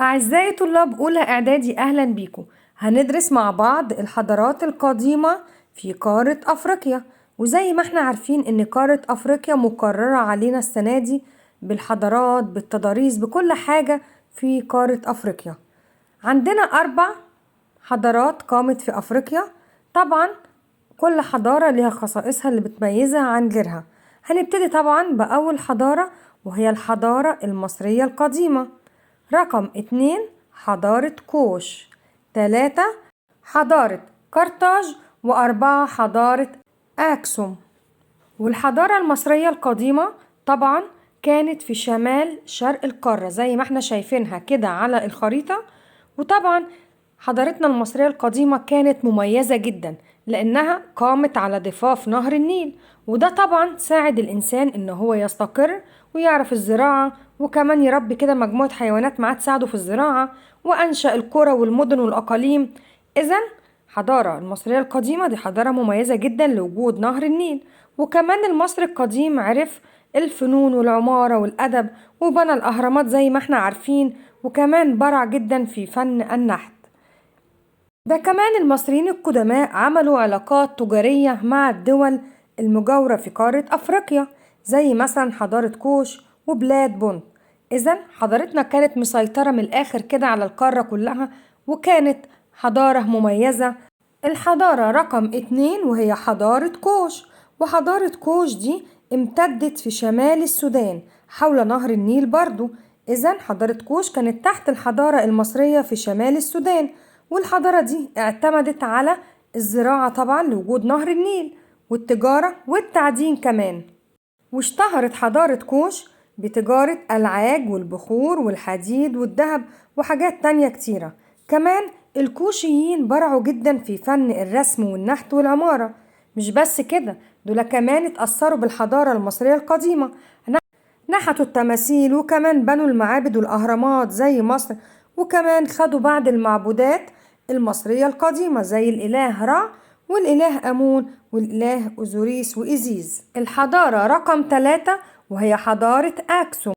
أعزائي طلاب أولى إعدادي، أهلا بيكم. هندرس مع بعض الحضارات القديمة في قارة أفريقيا. وزي ما احنا عارفين إن قارة أفريقيا مقررة علينا السنة دي بالحضارات بالتضاريس بكل حاجة في قارة أفريقيا. عندنا 4 حضارات قامت في أفريقيا. طبعا كل حضارة ليها خصائصها اللي بتميزها عن غيرها. هنبتدي طبعا بأول حضارة وهي الحضارة المصرية القديمة. رقم 2 حضارة كوش. 3 حضارة قرطاج. و4 حضارة أكسوم. والحضارة المصرية القديمة طبعا كانت في شمال شرق القارة زي ما احنا شايفينها كده على الخريطة. وطبعا حضارتنا المصرية القديمة كانت مميزة جدا لأنها قامت على ضفاف نهر النيل، وده طبعا ساعد الإنسان إن هو يستقر ويعرف الزراعة، وكمان يربي كده مجموعة حيوانات معاه تساعده في الزراعة، وأنشأ القرى والمدن والأقاليم. إذن الحضارة المصرية القديمة دي حضارة مميزة جدا لوجود نهر النيل. وكمان المصري القديم عرف الفنون والعمارة والأدب وبنى الأهرامات زي ما احنا عارفين، وكمان برع جدا في فن النحت. ده كمان المصريين القدماء عملوا علاقات تجارية مع الدول المجاورة في قارة أفريقيا زي مثلا حضارة كوش وبلاد بونت. إذن حضارتنا كانت مسيطرة من الآخر كده على القارة كلها، وكانت حضارة مميزة. الحضارة رقم 2 وهي حضارة كوش. وحضارة كوش دي امتدت في شمال السودان حول نهر النيل برضو. إذن حضارة كوش كانت تحت الحضارة المصرية في شمال السودان، والحضارة دي اعتمدت على الزراعة طبعا لوجود نهر النيل، والتجارة والتعدين كمان. واشتهرت حضارة كوش بتجارة العاج والبخور والحديد والذهب وحاجات تانية كتيرة. كمان الكوشيين برعوا جدا في فن الرسم والنحت والعمارة. مش بس كده، دول كمان اتأثروا بالحضارة المصرية القديمة، نحتوا التماثيل وكمان بنوا المعابد والأهرامات زي مصر. وكمان خدوا بعض المعبودات المصرية القديمة زي الإله را والإله أمون والإله أوزوريس وإيزيز. الحضارة رقم 3 وهي حضارة أكسوم.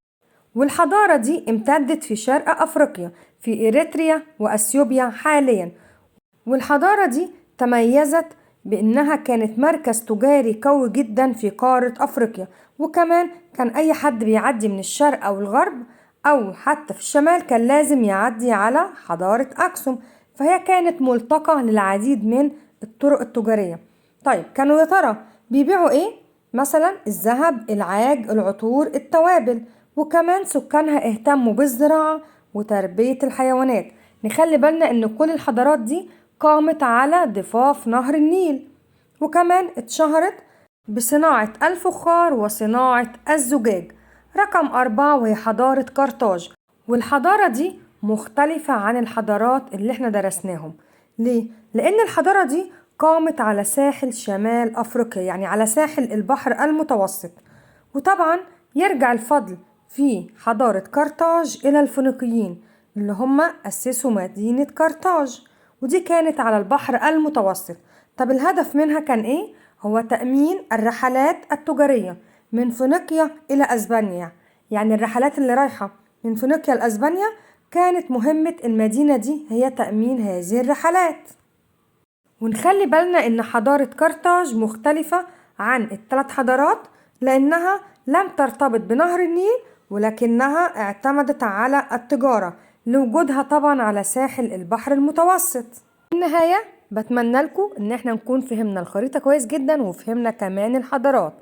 والحضارة دي امتدت في شرق أفريقيا في إريتريا وأثيوبيا حاليا. والحضارة دي تميزت بأنها كانت مركز تجاري قوي جدا في قارة أفريقيا. وكمان كان أي حد بيعدي من الشرق أو الغرب أو حتى في الشمال كان لازم يعدي على حضارة أكسوم، فهي كانت ملتقى للعديد من الطرق التجارية. طيب كانوا يا ترى بيبيعوا إيه؟ مثلا الذهب، العاج، العطور، التوابل. وكمان سكانها اهتموا بالزراعة وتربية الحيوانات. نخلي بالنا إن كل الحضارات دي قامت على ضفاف نهر النيل. وكمان اتشهرت بصناعة الفخار وصناعة الزجاج. رقم 4 وهي حضارة قرطاج. والحضارة دي مختلفة عن الحضارات اللي احنا درسناهم. ليه؟ لأن الحضارة دي قامت على ساحل شمال أفريقيا، يعني على ساحل البحر المتوسط. وطبعا يرجع الفضل في حضارة قرطاج إلى الفينيقيين اللي هم أسسوا مدينة قرطاج، ودي كانت على البحر المتوسط. طب الهدف منها كان إيه؟ هو تأمين الرحلات التجارية من فينيقيا إلى أسبانيا. يعني الرحلات اللي رايحة من فينيقيا لأسبانيا كانت مهمة المدينة دي هي تأمين هذه الرحلات. ونخلي بالنا إن حضارة قرطاج مختلفة عن ال3 حضارات لأنها لم ترتبط بنهر النيل، ولكنها اعتمدت على التجارة لوجودها طبعا على ساحل البحر المتوسط. في النهاية بتمنى لكم إن احنا نكون فهمنا الخريطة كويس جدا وفهمنا كمان الحضارات.